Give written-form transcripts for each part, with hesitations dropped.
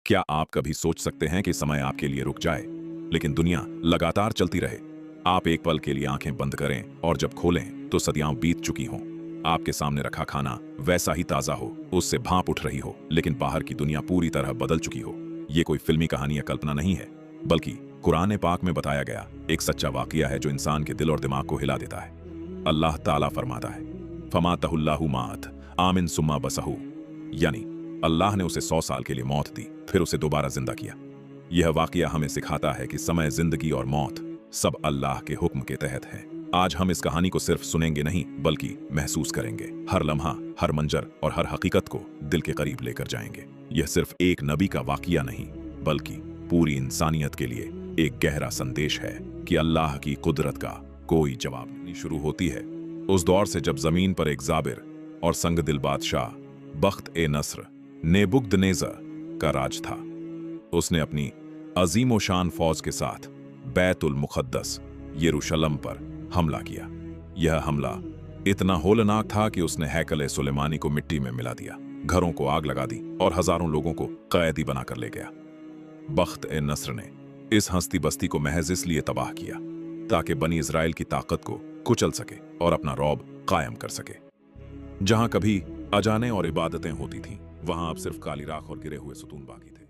क्या आप कभी सोच सकते हैं कि समय आपके लिए रुक जाए, लेकिन दुनिया लगातार चलती रहे? आप एक पल के लिए आंखें बंद करें और जब खोलें तो सदियां बीत चुकी हों। आपके सामने रखा खाना वैसा ही ताजा हो, उससे भाप उठ रही हो, लेकिन बाहर की दुनिया पूरी तरह बदल चुकी हो। ये कोई फिल्मी कहानी या कल्पना नहीं है, बल्कि कुरान पाक में बताया गया एक सच्चा वाकया है जो इंसान के दिल और दिमाग को हिला देता है। अल्लाह ताला फरमाता है, फमा तहुल्लाहु मात आमिन सुम्मा बसहू, यानी अल्लाह ने उसे 100 साल के लिए मौत दी, फिर उसे दोबारा जिंदा किया। यह वाकया हमें सिखाता है कि समय, जिंदगी और मौत सब अल्लाह के हुक्म के तहत है। आज हम इस कहानी को सिर्फ सुनेंगे नहीं, बल्कि महसूस करेंगे। हर लम्हा, हर मंजर और हर हकीकत को दिल के करीब लेकर जाएंगे। यह सिर्फ एक नबी का वाकया नहीं, बल्कि पूरी इंसानियत के लिए एक गहरा संदेश है कि अल्लाह की कुदरत का कोई जवाब नहीं। शुरू होती है उस दौर से जब जमीन पर एक जाबिर और संगदिल बादशाह बख्त-ए-नस्र नेबुकदनेज़र का राज था। उसने अपनी अजीम शान फौज के साथ बैतुल मुक़द्दस यरूशलेम पर हमला किया। यह हमला इतना होलनाक था कि उसने हैकल सुलेमानी को मिट्टी में मिला दिया, घरों को आग लगा दी और हजारों लोगों को कैदी बनाकर ले गया। बख्त-ए-नस्र ने इस हंसती बस्ती को महज इसलिए तबाह किया ताकि बनी इजराइल की ताकत को कुचल सके और अपना रौब कायम कर सके। जहां कभी अजाने और इबादतें होती थीं, वहां अब सिर्फ काली राख और गिरे हुए सुतून बाकी थे।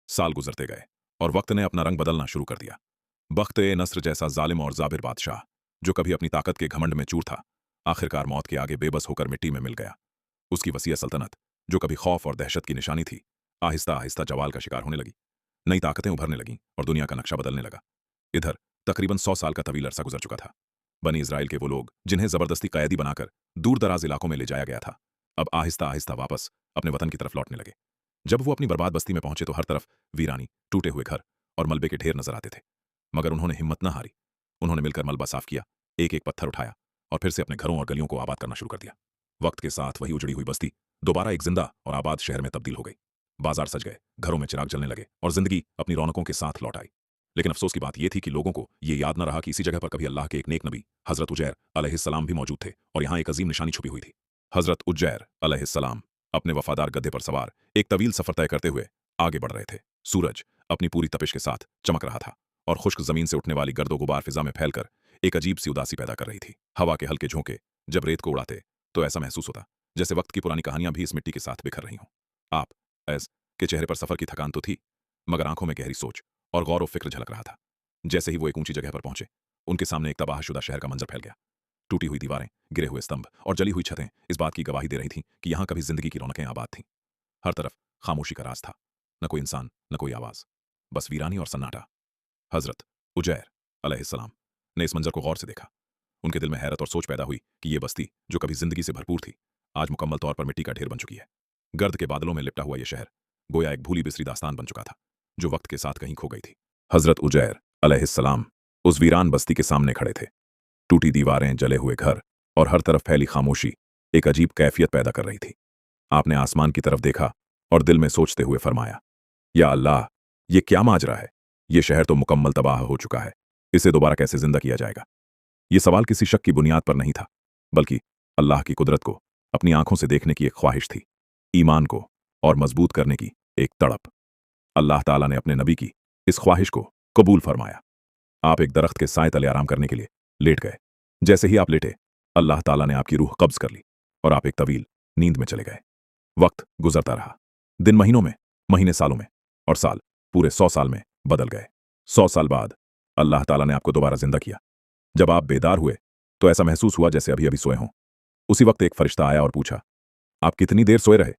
साल गुजरते गए और वक्त ने अपना रंग बदलना शुरू कर दिया। बख्त-ए-नस्र जैसा जालिम और जाबिर बादशाह, जो कभी अपनी ताकत के घमंड में चूर था, आखिरकार मौत के आगे बेबस होकर मिट्टी में मिल गया। उसकी वसीय सल्तनत, जो कभी खौफ और दहशत की निशानी थी, आहिस्ता आहिस्ता जवाल का शिकार होने लगी। नई ताकतें उभरने लगीं और दुनिया का नक्शा बदलने लगा। इधर तकरीबन 100 साल का तवील अरसा गुजर चुका था। बनी इजराइल के वो लोग जिन्हें जबरदस्ती कैदी बनाकर दूर दराज इलाकों में ले जाया गया था, अब आहिस्ता आहिस्ता वापस अपने वतन की तरफ लौटने लगे। जब वो अपनी बर्बाद बस्ती में पहुंचे तो हर तरफ वीरानी, टूटे हुए घर और मलबे के ढेर नजर आते थे। मगर उन्होंने हिम्मत न हारी। उन्होंने मिलकर मलबा साफ किया, एक एक पत्थर उठाया और फिर से अपने घरों और गलियों को आबाद करना शुरू कर दिया। वक्त के साथ वही उजड़ी हुई बस्ती दोबारा एक जिंदा और आबाद शहर में तब्दील हो गई। बाजार सज गए, घरों में चिराग जलने लगे और जिंदगी अपनी रौनकों के साथ लौट आई। लेकिन अफसोस की बात यह थी कि लोगों को यह याद न रहा कि इसी जगह पर कभी अल्लाह के एक नेक नबी हजरत उजैर अलैहिस्सलाम भी मौजूद थे और यहाँ एक अजीम निशानी छुपी हुई थी। हजरत उजैर अलैहिस्सलाम अपने वफादार गधे पर सवार एक तवील सफर तय करते हुए आगे बढ़ रहे थे। सूरज अपनी पूरी तपिश के साथ चमक रहा था और खुश्क जमीन से उठने वाली गर्दो गुबार फिजा में फैलकर एक अजीब सी उदासी पैदा कर रही थी। हवा के हल्के झोंके जब रेत को उड़ाते तो ऐसा महसूस होता जैसे वक्त की पुरानी कहानियां भी इस मिट्टी के साथ बिखर रही हों। आप ऐस के चेहरे पर सफर की थकान तो थी, मगर आंखों में गहरी सोच और गौर व फिक्र झलक रहा था। जैसे ही वो एक ऊंची जगह पर पहुंचे, उनके सामने एक तबाहशुदा शहर का मंजर फैल गया। टूटी हुई दीवारें, गिरे हुए स्तंभ और जली हुई छतें इस बात की गवाही दे रही थीं कि यहां कभी जिंदगी की रौनकें आबाद थीं। हर तरफ खामोशी का राज था, न कोई इंसान, न कोई आवाज, बस वीरानी और सन्नाटा। हजरत उजैर अलैहिस्सलाम ने इस मंजर को गौर से देखा। उनके दिल में हैरत और सोच पैदा हुई कि ये बस्ती, जो कभी जिंदगी से भरपूर थी, आज मुकम्मल तौर पर मिट्टी का ढेर बन चुकी है। गर्द के बादलों में लिपटा हुआ यह शहर गोया एक भूली बिसरी दास्तान बन चुका था, जो वक्त के साथ कहीं खो गई थी। हजरत उजैर अलैहिस्सलाम उस वीरान बस्ती के सामने खड़े थे। टूटी दीवारें, जले हुए घर और हर तरफ फैली खामोशी एक अजीब कैफियत पैदा कर रही थी। आपने आसमान की तरफ देखा और दिल में सोचते हुए फरमाया, या अल्लाह, ये क्या माजरा है? ये शहर तो मुकम्मल तबाह हो चुका है, इसे दोबारा कैसे जिंदा किया जाएगा? ये सवाल किसी शक की बुनियाद पर नहीं था, बल्कि अल्लाह की कुदरत को अपनी आंखों से देखने की एक ख्वाहिश थी, ईमान को और मजबूत करने की एक तड़प। अल्लाह ताला ने अपने नबी की इस ख्वाहिश को कबूल फरमाया। आप एक दरख्त के साए तले आराम करने के लिए लेट गए। जैसे ही आप लेटे, अल्लाह ताला ने आपकी रूह कब्ज कर ली और आप एक तवील नींद में चले गए। वक्त गुजरता रहा, दिन महीनों में, महीने सालों में और साल पूरे 100 साल में बदल गए। 100 साल बाद अल्लाह ताला ने आपको दोबारा जिंदा किया। जब आप बेदार हुए तो ऐसा महसूस हुआ जैसे अभी अभी सोए हों। उसी वक्त एक फरिश्ता आया और पूछा, आप कितनी देर सोए रहे?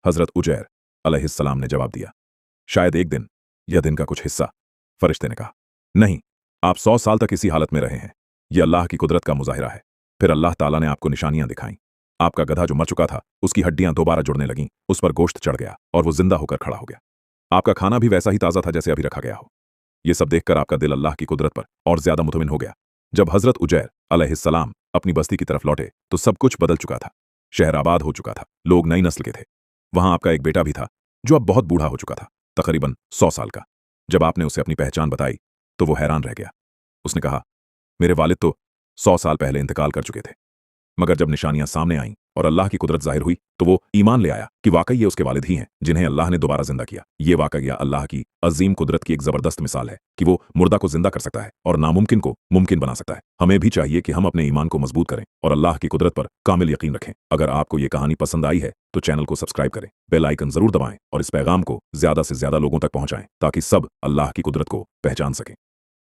हजरत उजैर अलैहिस्सलाम ने जवाब दिया, शायद एक दिन या दिन का कुछ हिस्सा। फरिश्ते ने कहा, नहीं, आप 100 साल तक इसी हालत में रहे हैं। यह अल्लाह की कुदरत का मुजाहिरा है। फिर अल्लाह ताला ने आपको निशानियां दिखाईं। आपका गधा जो मर चुका था, उसकी हड्डियां दोबारा जुड़ने लगीं, उस पर गोश्त चढ़ गया और वो जिंदा होकर खड़ा हो गया। आपका खाना भी वैसा ही ताज़ा था जैसे अभी रखा गया हो। ये सब देखकर आपका दिल अल्लाह की कुदरत पर और ज्यादा मुतमिन हो गया। जब हजरत उजैर अलैहिस्सलाम अपनी बस्ती की तरफ लौटे तो सब कुछ बदल चुका था। शहर आबाद हो चुका था, लोग नई नस्ल के थे। वहां आपका एक बेटा भी था जो अब बहुत बूढ़ा हो चुका था, तकरीबन 100 साल का। जब आपने उसे अपनी पहचान बताई तो वो हैरान रह गया। उसने कहा, मेरे वालिद तो 100 साल पहले इंतकाल कर चुके थे। मगर जब निशानियां सामने आईं और अल्लाह की कुदरत जाहिर हुई तो वो ईमान ले आया कि वाकई ये उसके वालिद ही हैं जिन्हें अल्लाह ने दोबारा जिंदा किया। ये वाकया अल्लाह की अजीम कुदरत की एक जबरदस्त मिसाल है कि वो मुर्दा को जिंदा कर सकता है और नामुमकिन को मुमकिन बना सकता है। हमें भी चाहिए कि हम अपने ईमान को मजबूत करें और अल्लाह की कुदरत पर कामिल यकीन रखें। अगर आपको ये कहानी पसंद आई है तो चैनल को सब्सक्राइब करें, बेल आइकन जरूर दबाएं और इस पैगाम को ज्यादा से ज्यादा लोगों तक पहुंचाएं ताकि सब अल्लाह की कुदरत को पहचान सकें।